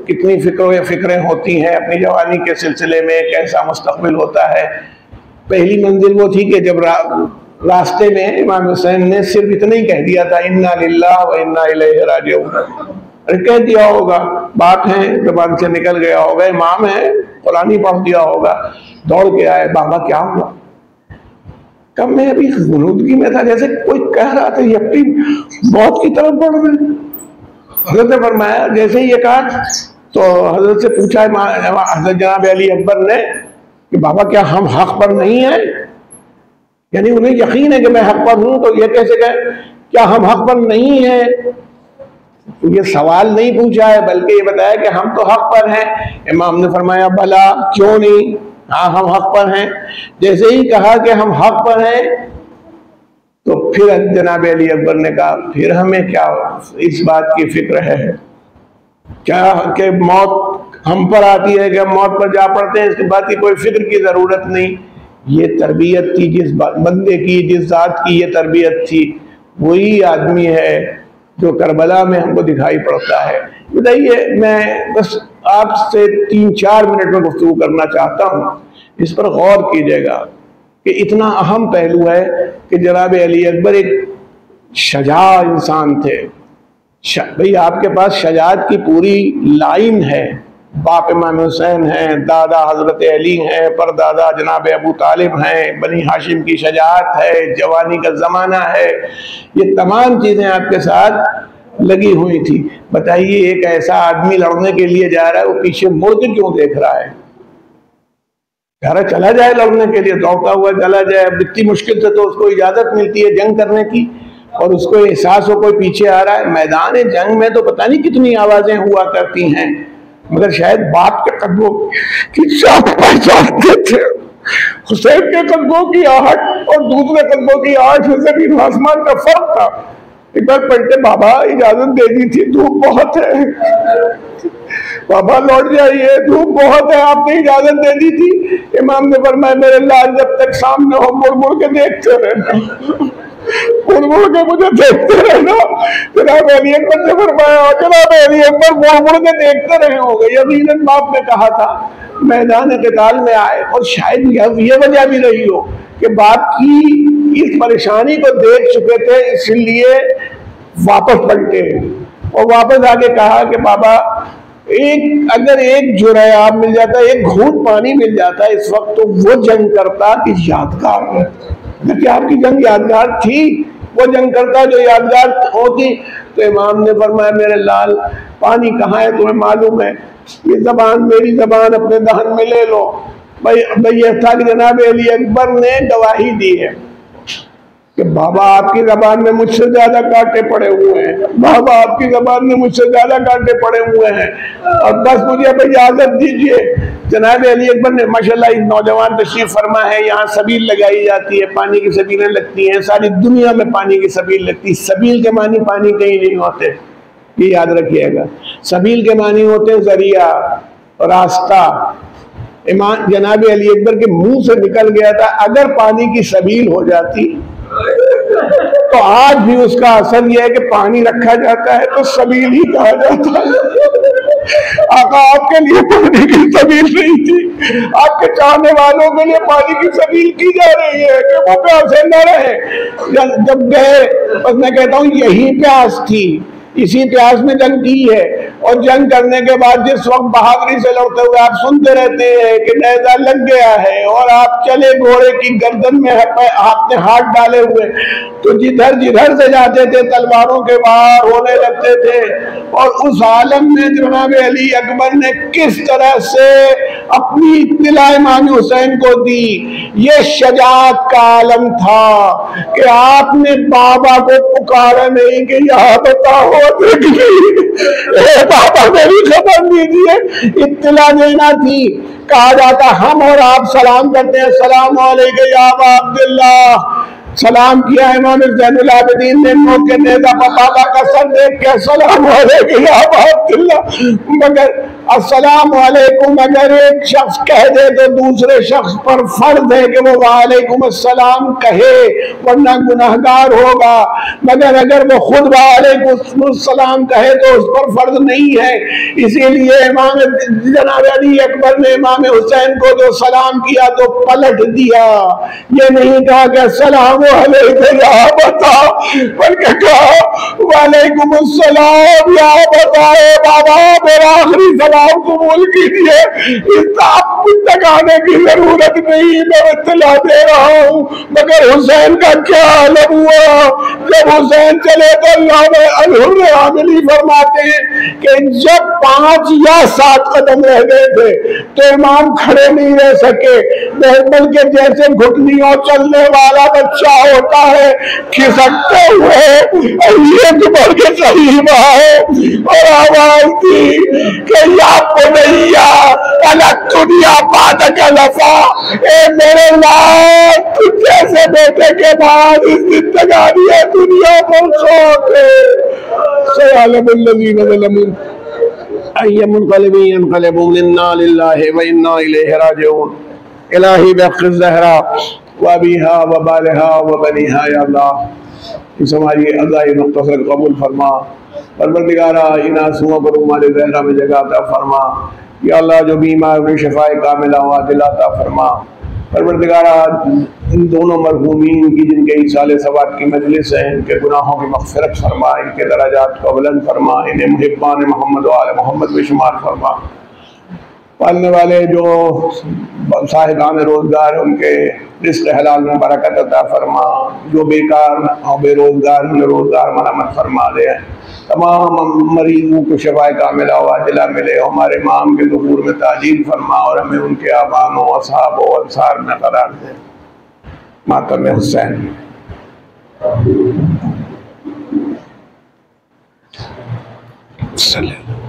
کتنی فکریں ہوتی ہیں اپنی جوانی کے سلسلے میں، کیسا مستقبل ہوتا ہے۔ پہلی منزل وہ تھی کہ جب راستے میں امام حسین نے صرف اتنا ہی کہہ دیا تھا انا للہ و انا الیہ راجعون، ارے کہہ دیا ہوگا، بات ہے زبان سے نکل گیا ہوگا، امام ہے قرآن ہی پڑھ دیا ہوگا، دوڑ کے آئے، بابا کیا ہوا؟ کب میں ابھی غنودگی میں تھا، جیسے کوئی کہہ رہا تھا یہ اپنی موت کی طرف بڑھ گئے۔ حضرت نے فرمایا، جیسے ہی یہ کہا تو حضرت سے پوچھا حضرت جناب علی اکبر نے کہ بابا کیا ہم حق پر نہیں ہیں؟ یعنی انہیں یقین ہے کہ میں حق پر ہوں، تو یہ کیسے کہے کیا ہم حق پر نہیں ہیں؟ یہ سوال نہیں پوچھا ہے بلکہ یہ بتایا کہ ہم تو حق پر ہیں۔ امام نے فرمایا بھلا کیوں نہیں، ہاں ہم حق پر ہیں۔ جیسے ہی کہا کہ ہم حق پر ہیں تو پھر جناب علی اکبر نے کہا پھر ہمیں کیا اس بات کی فکر ہے کیا کہ موت ہم پر آتی ہے کہ ہم موت پر جا پڑتے ہیں، اس کے بعد کی کوئی فکر کی ضرورت نہیں۔ یہ تربیت تھی جس بندے کی، جس ذات کی یہ تربیت تھی، وہی آدمی ہے جو کربلا میں ہم کو دکھائی پڑتا ہے۔ بتائیے، میں بس آپ سے 3-4 منٹ میں گفتگو کرنا چاہتا ہوں، اس پر غور کیجیے گا کہ اتنا اہم پہلو ہے کہ جناب علی اکبر ایک شجاع انسان تھے۔ بھئی آپ کے پاس شجاعت کی پوری لائن ہے، باپ امام حسین ہیں، دادا حضرت علی ہیں، پردادا جناب ابو طالب ہیں، بنی ہاشم کی شجاعت ہے، جوانی کا زمانہ ہے، یہ تمام چیزیں آپ کے ساتھ لگی ہوئی تھی۔ بتائیے ایک ایسا آدمی لڑنے کے لیے جا رہا ہے، وہ پیچھے مڑ کے کیوں دیکھ رہا ہے؟ کہہ رہا چلا جائے لڑنے کے لیے، دوڑتا ہوا چلا جائے۔ اب اتنی مشکل سے تو اس کو اجازت ملتی ہے جنگ کرنے کی، اور اس کو احساس ہو کوئی پیچھے آ رہا ہے۔ میدان جنگ میں تو پتہ نہیں کتنی آوازیں ہوا کرتی ہیں، مگر شاید باپ کے قدموں کی چاپ پہچانتے تھے۔ حسین کے قدموں کی آہٹ اور دوسرے قدموں کی آہٹ میں زمین آسمان کا فرق تھا۔ ایک بار پلٹے، بابا اجازت دے دی تھی، دھوپ بہت ہے، بابا لوٹ جائیے، دھوپ بہت ہے، آپ نے اجازت دے دی تھی۔ امام نے فرمایا میرے لال جب تک سامنے ہو مڑ مڑ کے دیکھتے رہنا، مڑ مڑ کے مجھے دیکھتے رہنا۔ جناب علی اکبر نے فرمایا، جناب علی اکبر مڑ مڑ کے دیکھتے رہے ہوں گے۔ یقیناً باپ نے کہا تھا میدان قتال میں آئے، اور شاید یہ وجہ بھی رہی ہو کہ باپ کی اس پریشانی کو دیکھ چکے تھے، اس لیے واپس پلٹے اور واپس آ کے کہا کہ بابا اگر ایک جرعہ آب مل جاتا، ایک گھونٹ پانی مل جاتا اس وقت، تو وہ جنگ کرتا کہ یادگار ہے۔ کہ آپ کی جنگ یادگار تھی، وہ جنگ کرتا جو یادگار ہوتی۔ تو امام نے فرمایا میرے لال پانی کہاں ہے تمہیں معلوم ہے؟ یہ زبان میری زبان اپنے دہن میں لے لو۔ بھئی یہ تھا کہ جناب علی اکبر نے گواہی دی ہے کہ کہ بابا آپ کی زبان میں مجھ سے زیادہ کانٹے پڑے ہوئے ہیں، بابا آپ کی زبان میں مجھ سے زیادہ کانٹے پڑے ہوئے ہیں، اور بس مجھے اب اجازت دیجئے۔ جناب علی اکبر نے ماشاءاللہ ایک نوجوان تشریف فرما ہے، یہاں سبیل لگائی جاتی ہے، پانی کی سبیلیں لگتی ہیں، ساری دنیا میں پانی کی سبیل لگتی ہے۔ سبیل کے معنی پانی کہیں نہیں ہوتے، یہ یاد رکھیے گا۔ سبیل کے معنی ہوتے ہیں ذریعہ، راستہ۔ امام جناب علی اکبر کے منہ سے نکل گیا تھا اگر پانی کی سبیل ہو جاتی تو آج بھی اس کا اثر یہ ہے کہ پانی رکھا جاتا ہے تو سبیل ہی کہا جاتا ہے۔ آقا آپ کے لیے پانی کی سبیل نہیں تھی، آپ کے چاہنے والوں کے لیے پانی کی سبیل کی جا رہی ہے کہ وہ پیاسے نہ رہے۔ جب گئے بس میں کہتا ہوں یہی پیاس تھی، اسی پیاس میں جنگ کی ہے، اور جنگ کرنے کے بعد جس وقت بہادری سے لڑتے ہوئے آپ سنتے رہتے ہیں کہ نیزہ لگ گیا ہے اور آپ چلے گھوڑے کی گردن میں آپ نے ہاتھ ڈالے ہوئے تو جدھر جدھر سے جاتے تھے تلواروں کے باہر ہونے لگتے تھے، اور اس عالم میں جناب علی اکبر نے کس طرح سے اپنی اطلاع امام حسین کو دی۔ یہ شجاعت کا عالم تھا کہ آپ نے بابا کو پکارا نہیں کہ یہاں بتاؤ اے بابا میری خبر دیجیے، اطلاع دینا تھی۔ کہا جاتا ہم اور آپ سلام کرتے ہیں، السلام علیکم یا ابا عبداللہ، سلام کیا امام زین العابدین نے نوک کے نیزہ پر بابا کا سر دیکھ کے السلام علیکم یا ابا عبداللہ، مگر السلام علیکم اگر ایک شخص کہہ دے تو دوسرے شخص پر فرض ہے کہ وہ وعلیکم السلام کہے ورنہ گناہگار ہوگا، مگر اگر وہ خود وعلیکم السلام کہے تو اس پر فرض نہیں ہے۔ اسی لیے امام جناب علی اکبر نے امام حسین کو جو سلام کیا تو پلٹ دیا، یہ نہیں کہا کہ السلام علیکم یا بتا، بلکہ کہا وعلیکم السلام یا بتائے بابا میرا آخری سلام قبول کیجئے، اس آپ تک آنے کی ضرورت نہیں، میں اطلاع دے رہا ہوں۔ مگر حسین کا کیا عالم ہوا جب حسین چلے تو اللہ عاملی فرماتے ہیں کہ جب 5 یا 7 قدم رہ گئے تھے تو امام کھڑے نہیں رہ سکے، بلکہ جیسے گھٹنیوں چلنے والا بچہ ہوتا ہے کھسکتے ہوئے علی اکبر کے قریب آئے اور آواز دی کہ یا بنیا الگ دنیا بعدک لفا، اے میرے لال تجھ جیسے بیٹے کے بعد اس زندگانی دنیا پر شوق ہے۔ سیعلم الذین ظلموا ای منقلب ینقلبوا انا للہ و انا الیہ راجعون۔ الہی بحق الزہرا وابیہا وبالہا وبنیہا، یا اللہ اس ہماری ادائی مختصر قبول فرما۔ پروردگارہ ان آنسوؤں پر ہمارے زہرہ میں جگہ عطا فرما، یا اللہ جو بیمار میں شفاء کاملہ عاجلہ عطا فرما۔ پروردگارہ ان دونوں مرحومین کی جن کے ایصال ثواب کی مجلس ہے، ان کے گناہوں کی مغفرت فرما، ان کے درجات کو بلند فرما، انہیں محبان محمد و آل محمد میں شمار فرما۔ پالنے والے جو صاحبان روزگار ان کے رزق حلال میں برکت عطا فرما، جو بیکار اور بے روزگار انہیں روزگار مرحمت فرما دے، تمام مریضوں کو شفاء کاملہ و عاجلہ ملے، ہمارے امام کے ظہور میں تعجیل فرما اور ہمیں ان کے آبان و اصحاب و انصار میں قرار دے۔ ماتم حسین۔ صلی اللہ